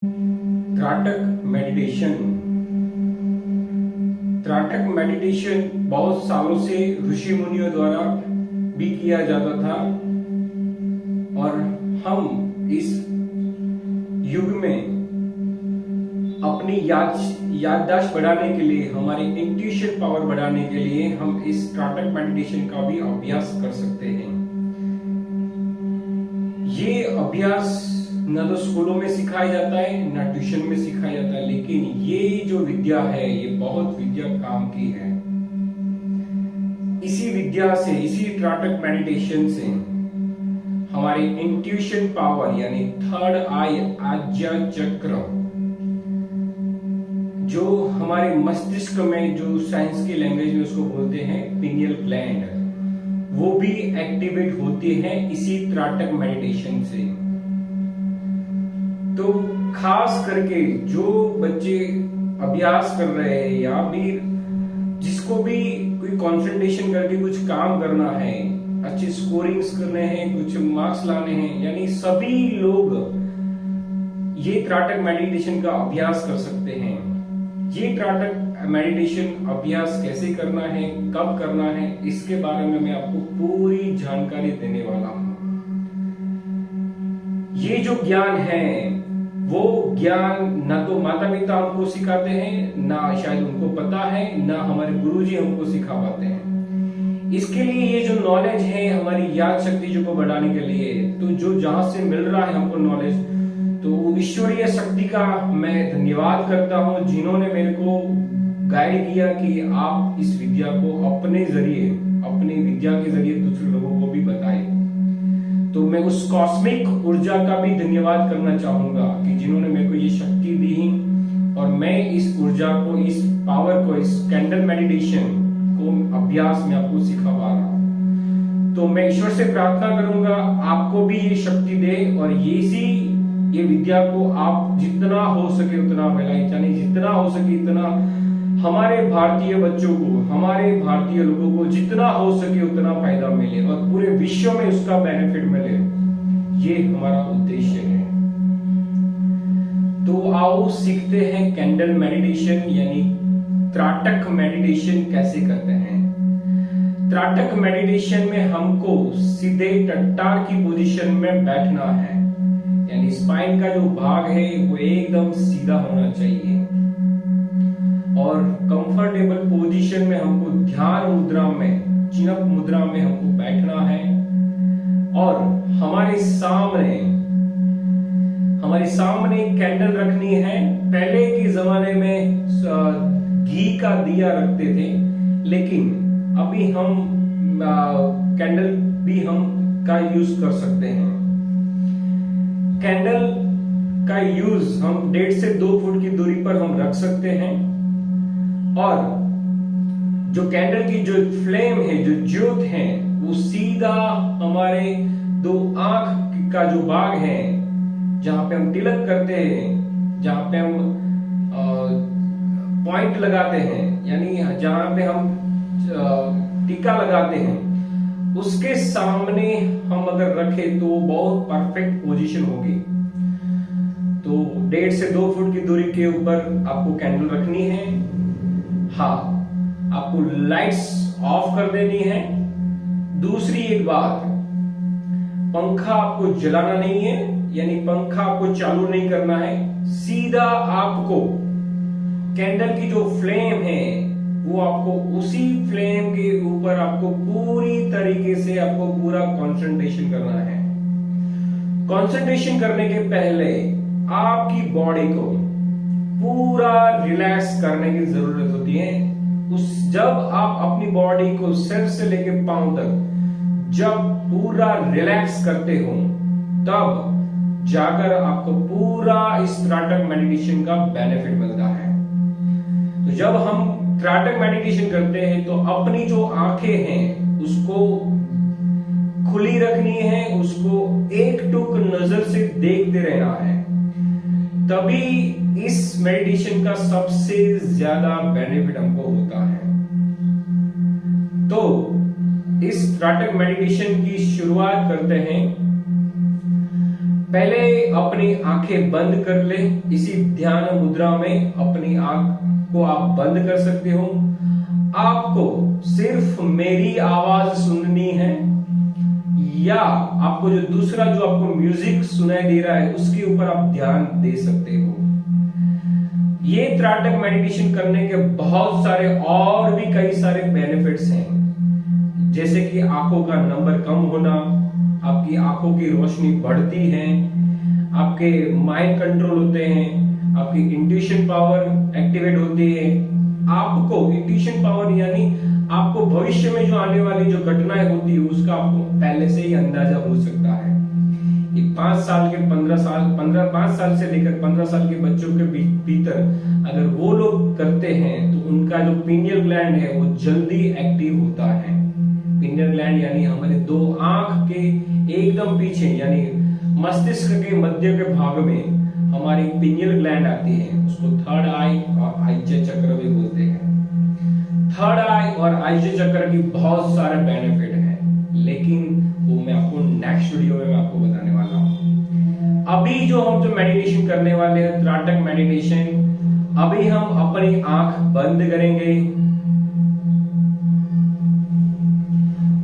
त्राटक meditation. त्राटक meditation बहुत सालों से ऋषि मुनियों द्वारा भी किया जाता था और हम इस युग में अपनी याददाश्त बढ़ाने के लिए, हमारी इंट्यूशन पावर बढ़ाने के लिए हम इस त्राटक मेडिटेशन का भी अभ्यास कर सकते हैं। ये अभ्यास न तो स्कूलों में सिखाया जाता है न ट्यूशन में सिखाया जाता है, लेकिन ये जो विद्या है ये बहुत विद्या काम की है। इसी विद्या से, इसी त्राटक मेडिटेशन से हमारी इंट्यूशन पावर यानी थर्ड आई आज्ञा चक्र, जो हमारे मस्तिष्क में, जो साइंस की लैंग्वेज में उसको बोलते हैं पिनियल ग्लैंड, वो भी एक्टिवेट होती है इसी त्राटक मेडिटेशन से। तो खास करके जो बच्चे अभ्यास कर रहे हैं या भी जिसको भी कोई कंसंट्रेशन करके कुछ काम करना है, अच्छी स्कोरिंग्स करने हैं, कुछ मार्क्स लाने हैं, यानी सभी लोग ये त्राटक मेडिटेशन का अभ्यास कर सकते हैं। ये त्राटक मेडिटेशन अभ्यास कैसे करना है, कब करना है, इसके बारे में मैं आपको पूरी जानकारी देने वाला हूं। ये जो ज्ञान है वो ज्ञान ना तो माता पिता हमको सिखाते हैं, ना शायद उनको पता है, ना हमारे गुरुजी हमको सिखा पाते हैं। इसके लिए ये जो नॉलेज है हमारी याद शक्ति को बढ़ाने के लिए, तो जो जहां से मिल रहा है हमको नॉलेज, तो ईश्वरीय शक्ति का मैं धन्यवाद करता हूं जिन्होंने मेरे को गाइड किया कि आप इस विद्या को अपने जरिए, अपनी विद्या के जरिए दूसरे लोगों को भी बताएं। तो मैं उस कॉस्मिक ऊर्जा का भी धन्यवाद करना चाहूंगा कि जिन्होंने मेरे को ये शक्ति दी और मैं इस ऊर्जा को, इस पावर को, इस कैंडल मेडिटेशन को अभ्यास में आपको सिखा पा रहा हूं। तो मैं ईश्वर से प्रार्थना करूंगा आपको भी ये शक्ति दे और ये विद्या को आप जितना हो सके उतना फैलाएं, यानी जितना हो सके इतना हमारे भारतीय बच्चों को, हमारे भारतीय लोगों को जितना हो सके उतना फायदा मिले और पूरे विश्व में उसका बेनिफिट मिले, ये हमारा उद्देश्य है। तो आओ सीखते हैं कैंडल मेडिटेशन यानी त्राटक मेडिटेशन कैसे करते हैं। त्राटक मेडिटेशन में हमको सीधे टट्टार की पोजीशन में बैठना है, यानी स्पाइन का जो भाग है वो एकदम सीधा होना चाहिए और कंफर्टेबल पोजीशन में हमको ध्यान मुद्रा में, चिनक मुद्रा में हमको बैठना है और हमारे सामने कैंडल रखनी है। पहले के जमाने में घी का दिया रखते थे, लेकिन अभी हम कैंडल भी हम का यूज कर सकते हैं। कैंडल का यूज हम 1.5 से 2 फुट की दूरी पर हम रख सकते हैं और जो कैंडल की जो फ्लेम है, जो ज्योत है, वो सीधा हमारे 2 आंख का जो भाग है, जहां पे हम तिलक करते हैं, जहां पे हम पॉइंट लगाते हैं, यानी जहां पे हम टीका लगाते हैं, उसके सामने हम अगर रखें तो बहुत परफेक्ट पोजीशन होगी। तो 1.5 से 2 फुट की दूरी के ऊपर आपको कैंडल रखनी है। हाँ, आपको लाइट्स ऑफ कर देनी है। दूसरी एक बात, पंखा आपको जलाना नहीं है, यानी पंखा आपको चालू नहीं करना है। सीधा आपको कैंडल की जो फ्लेम है वो आपको उसी फ्लेम के ऊपर आपको पूरी तरीके से आपको पूरा कंसंट्रेशन करना है। कंसंट्रेशन करने के पहले आपकी बॉडी को पूरा रिलैक्स करने की जरूरत होती है। जब आप अपनी बॉडी को सिर से लेकर पांव तक जब पूरा रिलैक्स करते हो, तब जाकर आपको पूरा इस त्राटक मेडिटेशन का बेनिफिट मिलता है। तो जब हम त्राटक मेडिटेशन करते हैं तो अपनी जो आंखें हैं उसको खुली रखनी है, उसको एकटुक नजर से देखते रहना है, तभी इस मेडिटेशन का सबसे ज्यादा बेनिफिट हमको होता है। तो इस त्राटक मेडिटेशन की शुरुआत करते हैं। पहले अपनी आंखें बंद कर ले। इसी ध्यान मुद्रा में अपनी आंख को आप बंद कर सकते हो। आपको सिर्फ मेरी आवाज सुननी है, या आपको जो दूसरा जो आपको म्यूजिक सुनाई दे रहा है उसके ऊपर आप ध्यान दे सकते हो। ये त्राटक मेडिटेशन करने के बहुत सारे और भी कई सारे बेनिफिट्स हैं, जैसे कि आंखों का नंबर कम होना, आपकी आंखों की रोशनी बढ़ती है, आपके माइंड कंट्रोल होते हैं, आपकी इंट्यूशन पावर एक्टिवेट होती है। आपको इंट्यूशन पावर यानी आपको भविष्य में जो आने वाली जो घटनाएं होती है उसका आपको पहले से ही अंदाजा हो सकता है। 5 साल के 5 साल से लेकर 15 साल के बच्चों के भीतर अगर वो लोग करते हैं तो उनका जो पीनियल ग्लैंड है वो जल्दी एक्टिव होता है। पीनियल ग्लैंड यानी हमारे 2 आंख के एकदम पीछे यानी मस्तिष्क के मध्य के भाग में हमारी पीनियल ग्लैंड आती है, उसको थर्ड आई और आज्य चक्र भी बोलते हैं। थर्ड आई और आज्य चक्र की बहुत सारे बेनिफिट हैं, लेकिन वो मैं आपको नेक्स्ट वीडियो में आपको बताने वाला हूं। अभी जो हम मेडिटेशन करने वाले हैं त्राटक मेडिटेशन, अभी हम अपनी आंख बंद करेंगे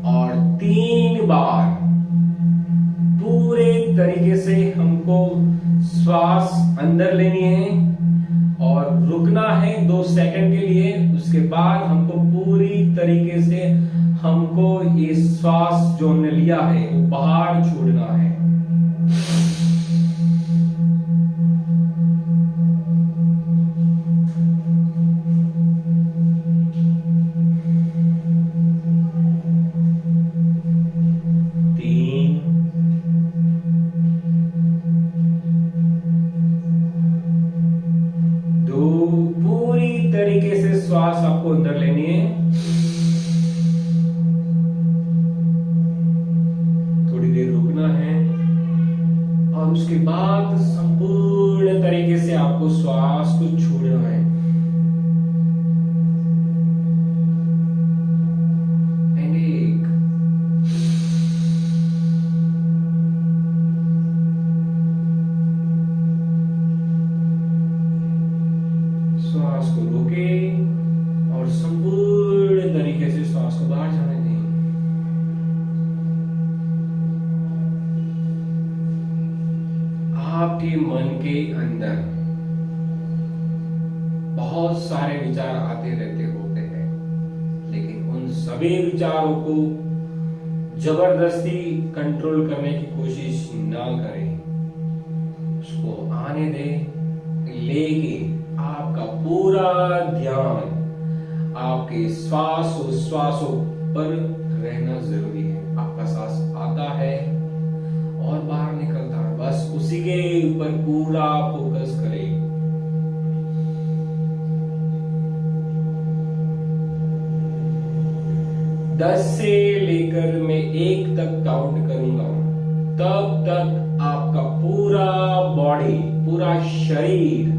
और 3 बार पूरे तरीके से हमको श्वास अंदर लेनी है और रुकना है 2 सेकंड के लिए। उसके बाद हमको पूरी तरीके से हमको ये श्वास जो हमने लिया है वो बाहर छोड़ना है। तरीके से श्वास आपको अंदर लेनी है, थोड़ी देर रुकना है और उसके बाद संपूर्ण तरीके से आपको श्वास को छोड़ना है। श्वास को रोके और संपूर्ण तरीके से श्वास को बाहर जाने दें। आपके मन के अंदर बहुत सारे विचार आते रहते होते हैं, लेकिन उन सभी विचारों को जबरदस्ती कंट्रोल करने की कोशिश ना करें, उसको आने दें। लेकिन आपका पूरा ध्यान आपके श्वासों पर रहना जरूरी है। आपका सांस आता है और बाहर निकलता है, बस उसी के ऊपर पूरा फोकस करें। दस से लेकर मैं 1 तक काउंट करूंगा, तब तक आपका पूरा बॉडी, पूरा शरीर,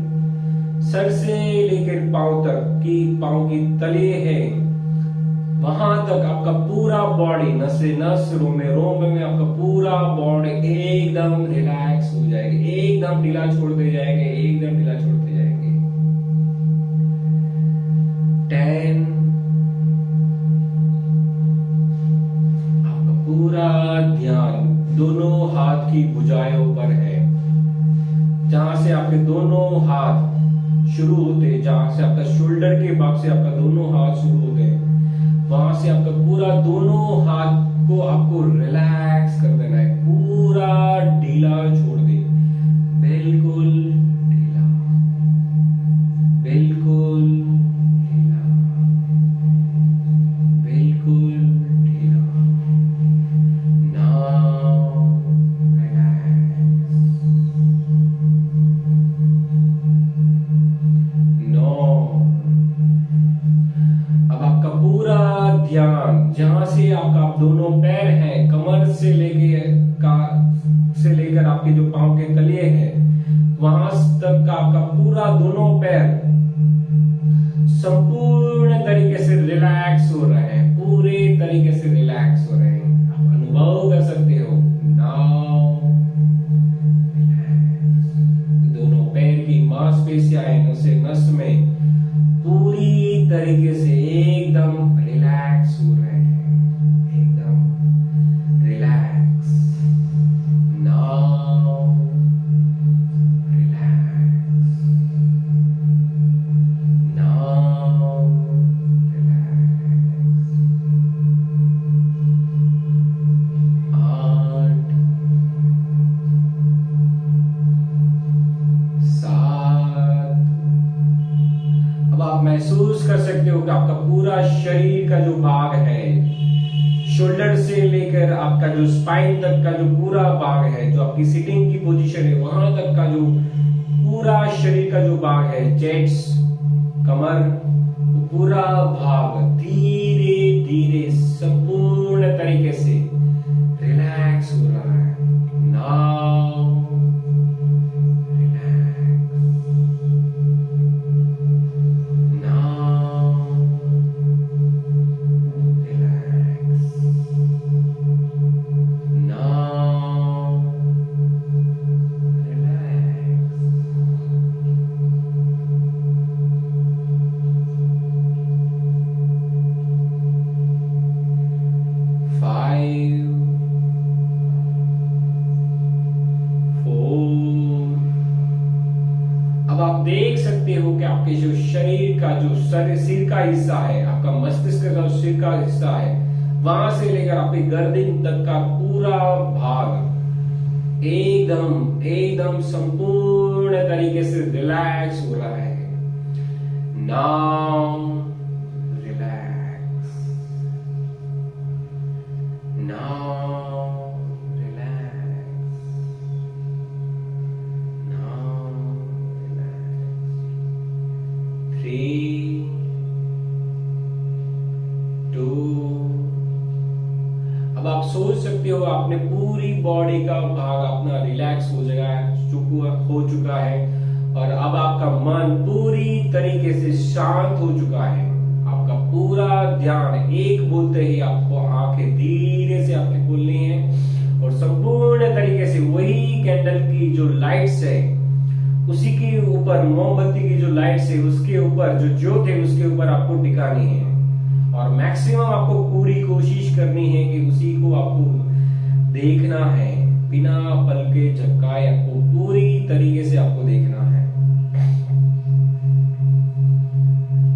सर से लेकर पांव तक की पांव की तले है वहां तक आपका पूरा बॉडी, नसे नस, रोमे रोम में आपका पूरा बॉडी एकदम रिलैक्स हो जाएगी, एकदम ढीला छोड़ते जाएंगे, एकदम ढीला छोड़ते जाएंगे। 10 आपका पूरा ध्यान दोनों हाथ की भुजाओं पर है, जहां से आपके दोनों हाथ शुरू होते, जहां से आपका शोल्डर के भाग से आपका दोनों हाथ शुरू होते हैं, वहां से आपका पूरा दोनों हाथ को आपको रिलैक्स कर देना है, पूरा ढीला छोड़ दे, बिल्कुल ढीला, बिल्कुल ढीला, बिल्कुल ढीला। Now relax. अब आपका पूरा ध्यान जहां से आपका दोनों पैर हैं, कमर से लेकर आपके जो पांव के तले हैं वहां तक का आपका पूरा दोनों पैर संपूर्ण तरीके से रिलैक्स हो रहे हैं, पूरे तरीके से रिलैक्स हो रहे हैं। आप अनुभव कर सकते हो। नाउ एनेस्थीसिया से नस में पूरी तरीके से एकदम रिलैक्स हो रहे हैं, एकदम relax. Now relax, now relax. 8 7। अब आप महसूस कर सकते हो कि आपका पूरा शरीर का जो भाग है, शोल्डर से लेकर आपका जो स्पाइन तक का जो पूरा भाग है, जो आपकी सिटिंग की पोजीशन है वहां तक का जो पूरा शरीर का जो भाग है, चेस्ट, कमर, वो पूरा भाग धीरे धीरे संपूर्ण तरीके से रिलैक्स हो रहा है। नाउ देख सकते हो कि आपके जो शरीर का जो सिर का हिस्सा है, आपका मस्तिष्क का जो सिर का हिस्सा है, वहां से लेकर आपके गर्दन तक का पूरा भाग एकदम एकदम संपूर्ण तरीके से रिलैक्स हो रहा है। नाउ रिलैक्स, नाउ अब आप सोच सकते हो आपने पूरी बॉडी का भाग अपना रिलैक्स हो चुका है और अब आपका मन पूरी तरीके से शांत हो चुका है। आपका पूरा ध्यान एक बोलते ही आपको आंखें धीरे से आपके खोलनी है और संपूर्ण तरीके से वही कैंडल की जो लाइट्स है, उसी के ऊपर मोमबत्ती की जो लाइट्स है उसके ऊपर जो ज्योत है उसके ऊपर आपको टिकानी है और मैक्सिमम आपको पूरी कोशिश करनी है कि उसी को आपको देखना है, बिना पल के झपकाए आपको पूरी तरीके से आपको देखना है।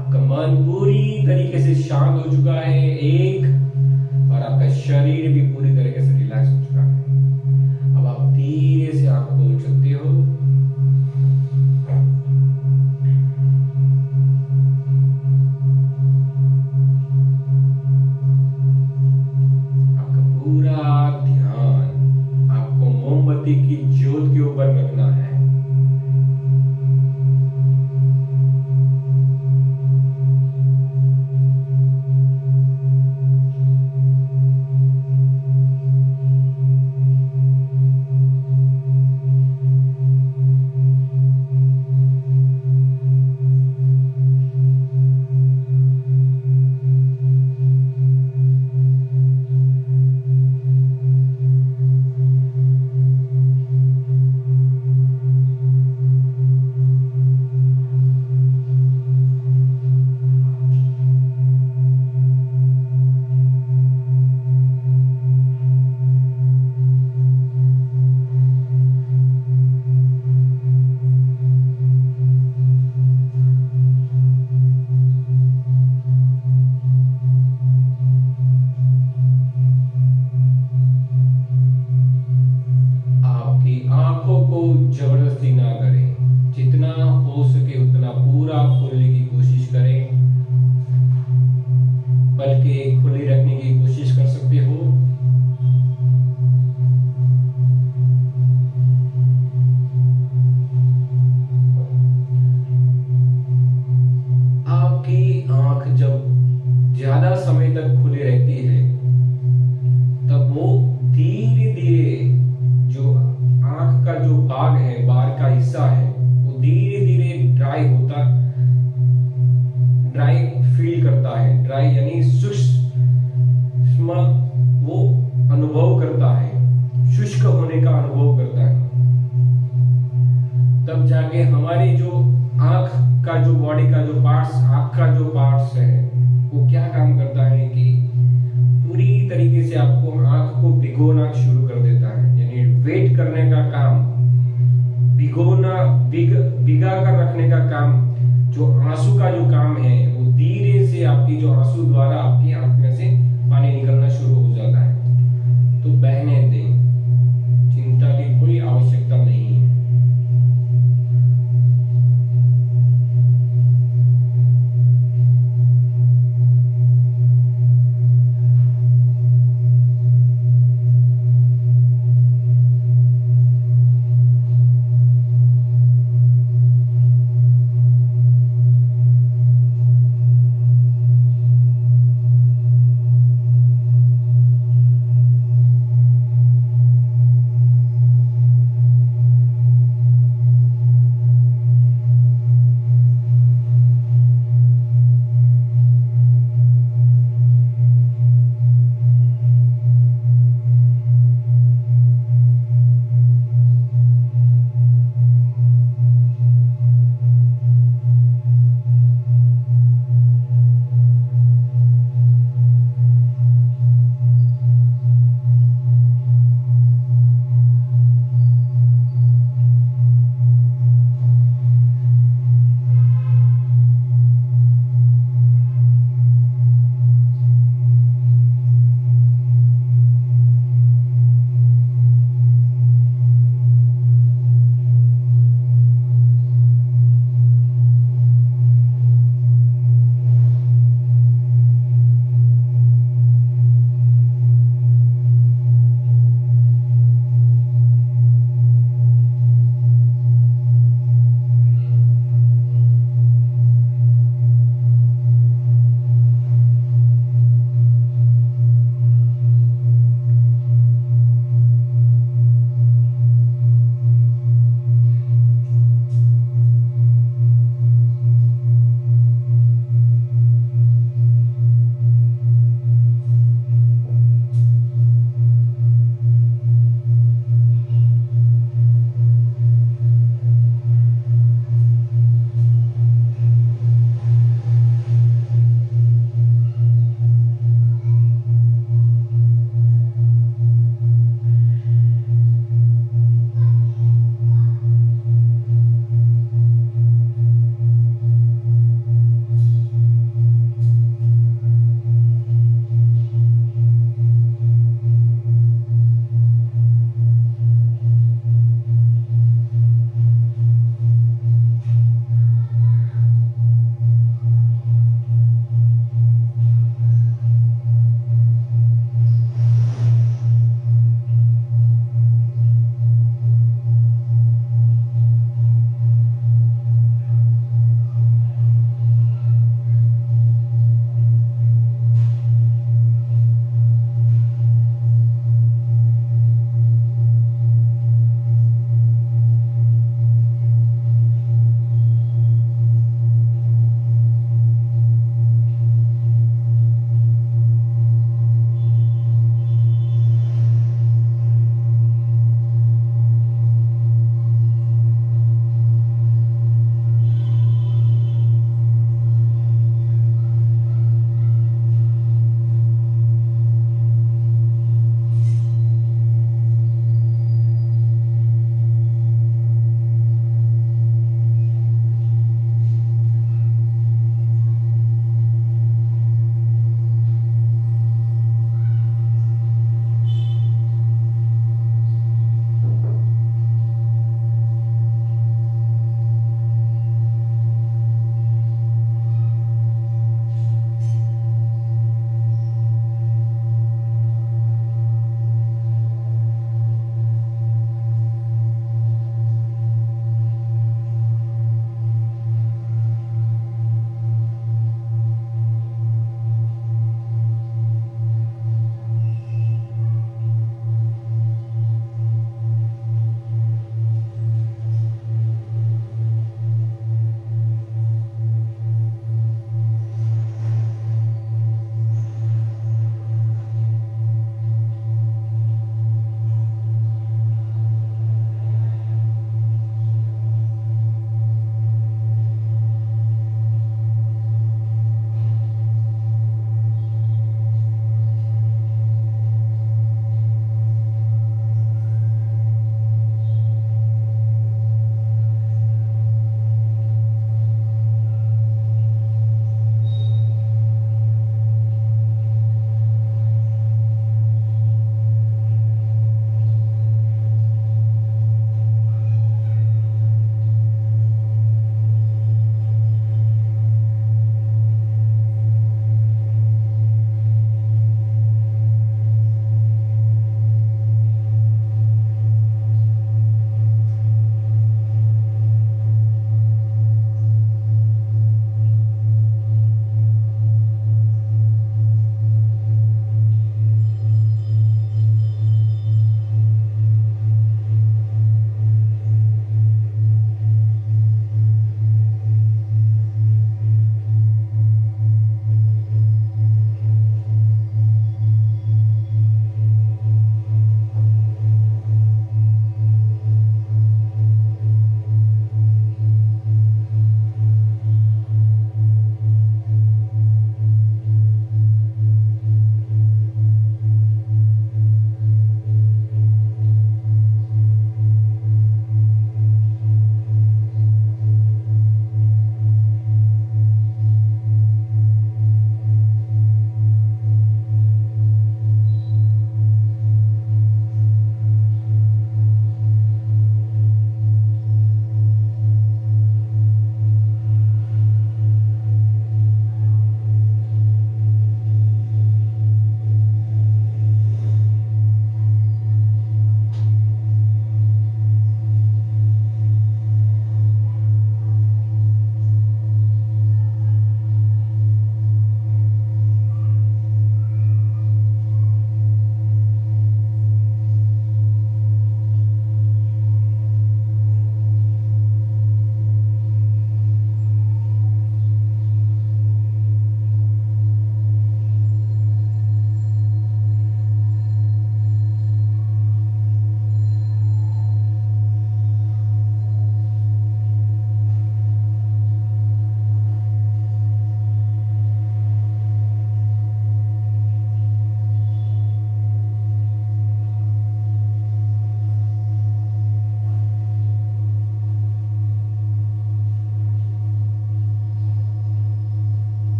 आपका मन पूरी तरीके से शांत हो चुका है एक, और आपका शरीर भी पूरी तरीके से रिलैक्स हो चुका है। अब आप धीरे से आंख खोल सकते हो। पूरा ध्यान आपको मोमबत्ती की ज्योत के ऊपर रखना है। जबरदस्ती ना करें, जितना हो सके उतना पूरा खोलने की कोशिश करें, पलकें खुली रखने की कोशिश कर सकते हो। आपकी आंख जब ज्यादा समय तक खुली रहती है तब वो धीरे धीरे जो आंख का जो भाग है, बाहर का हिस्सा है, वो धीरे धीरे ड्राई फील करता है। ड्राई यानी सूक्ष्म वो अनुभव करता है, शुष्क होने का अनुभव करता है। तब जाके हमारी जो भिगा कर रखने का काम, जो आंसू का जो काम है, वो धीरे से आपकी जो आंसू द्वारा आपकी आंख में से पानी निकलना शुरू हो जाता है। तो बहने दें, चिंता की कोई आवश्यकता नहीं है।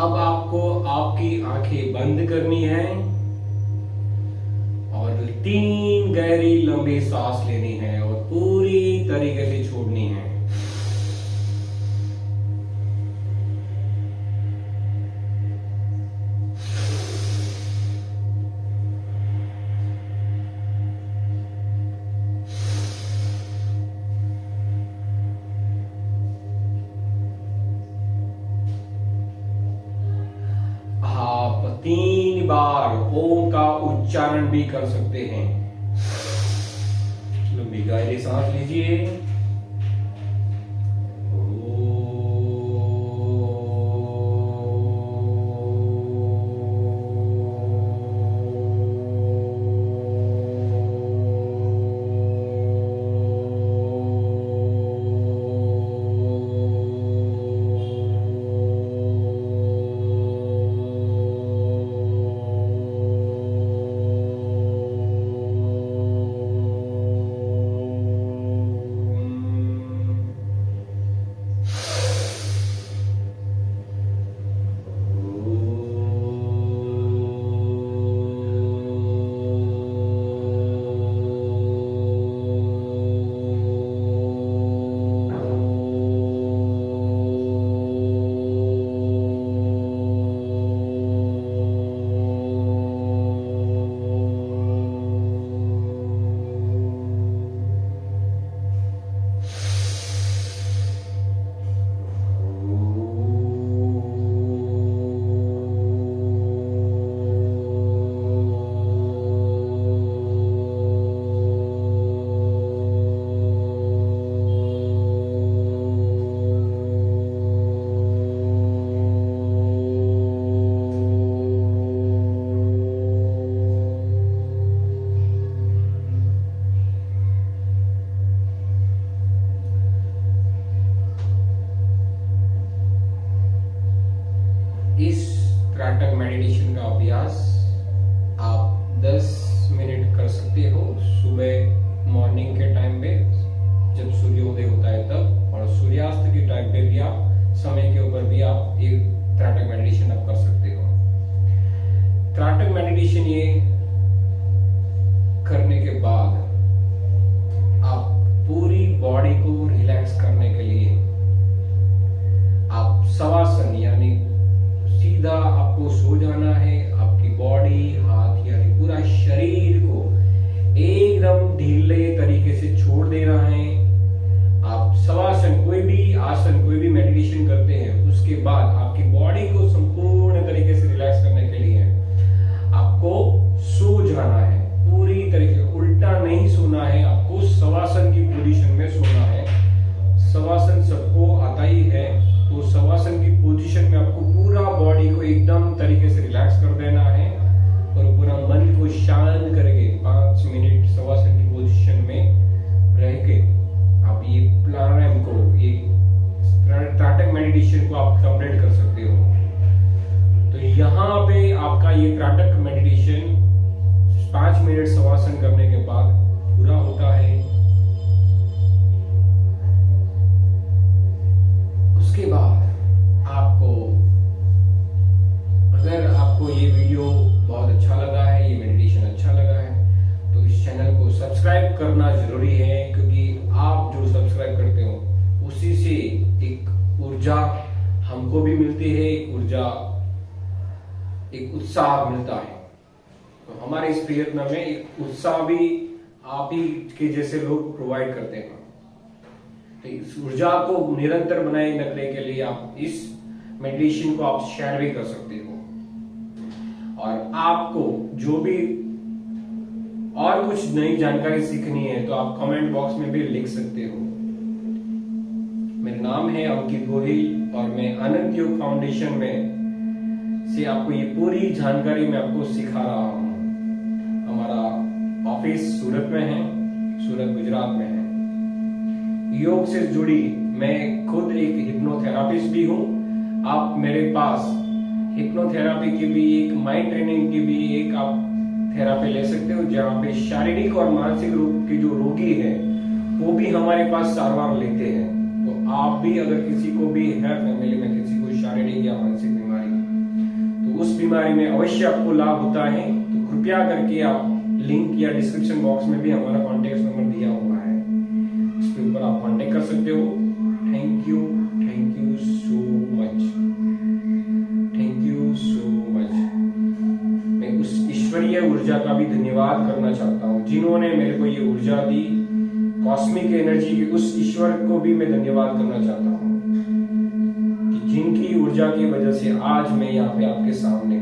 अब आपको आपकी आंखें बंद करनी है और 3 गहरी लंबी सांस लेनी है और पूरी तरीके से छोड़नी है। आप 3 बार ओम का उच्चारण भी कर सकते हैं। लंबी गहरी सांस लीजिए। इस त्राटक मेडिटेशन का अभ्यास आप 10 मिनट कर सकते हो, सुबह मॉर्निंग के टाइम पे जब सूर्योदय होता है तब, और सूर्यास्त के टाइम पे भी आप समय के ऊपर भी आप एक त्राटक मेडिटेशन आप कर सकते हो। त्राटक मेडिटेशन ये करने के बाद आप पूरी बॉडी को रिलैक्स करने के लिए आप शवासन यानी सीधा आपको सो जाना है। आपकी बॉडी, हाथ यानी पूरा शरीर को एकदम ढीले तरीके से छोड़ देना है। आप शवासन कोई भी आसन, कोई भी मेडिटेशन करते हैं, उसके बाद आपकी बॉडी को संपूर्ण तरीके से रिलैक्स करने के लिए आपको सो जाना है। पूरी तरीके से उल्टा नहीं सोना है, आपको शवासन की पोजीशन में सोना है। शवासन सबको आता ही है, तो शवासन की पोजीशन में आपको पूरा बॉडी को एकदम तरीके से रिलैक्स कर देना है और पूरा मन को शांत करके 5 मिनट शवासन की पोजीशन में रह के आप ये प्राणायाम को, ये त्राटक मेडिटेशन को आप कंप्लीट कर सकते हो। तो यहाँ पे आपका ये त्राटक मेडिटेशन 5 मिनट शवासन करने के बाद पूरा होता है। उसके बाद अगर आपको ये वीडियो बहुत अच्छा लगा है, ये मेडिटेशन अच्छा लगा है, तो इस चैनल को सब्सक्राइब करना जरूरी है, क्योंकि आप जो सब्सक्राइब करते हो उसी से एक ऊर्जा हमको भी मिलती है, एक ऊर्जा, एक उत्साह मिलता है। तो हमारे इस प्रयत्न में एक उत्साह भी आप ही के जैसे लोग प्रोवाइड करते हैं। तो इस ऊर्जा को निरंतर बनाए रखने के लिए आप इस मेडिटेशन को आप शेयर भी कर सकते हो। और आपको जो भी और कुछ नई जानकारी सीखनी है तो आप कमेंट बॉक्स में भी लिख सकते हो। मेरा नाम है अंकित गोहिल और मैं अनंत योग फाउंडेशन में से आपको ये पूरी जानकारी मैं आपको सिखा रहा हूँ। हमारा ऑफिस सूरत में है, सूरत गुजरात में है। योग से जुड़ी मैं खुद एक हिप्नोथेरापिस्ट भी हूँ। आप मेरे पास हिप्नोथेरापी की भी, एक माइंड ट्रेनिंग की भी एक आप थेरापी ले सकते हो, जहाँ पे शारीरिक और मानसिक रूप के जो रोगी हैं वो भी हमारे पास सारवार लेते हैं। तो आप भी अगर किसी को भी है फैमिली में किसी को शारीरिक या मानसिक बीमारी उस बीमारी में अवश्य आपको लाभ होता है, तो कृपया करके आप लिंक या डिस्क्रिप्शन बॉक्स में भी हमारा कॉन्टेक्ट नंबर दिया हुआ है, उसके ऊपर आप कॉन्टेक्ट कर सकते हो। Thank you so much, thank you so much. मैं उस ईश्वरीय ऊर्जा का भी धन्यवाद करना चाहता हूँ जिन्होंने मेरे को ये ऊर्जा दी, कॉस्मिक एनर्जी की उस ईश्वर को भी मैं धन्यवाद करना चाहता हूँ कि जिनकी ऊर्जा की वजह से आज मैं यहाँ पे आपके सामने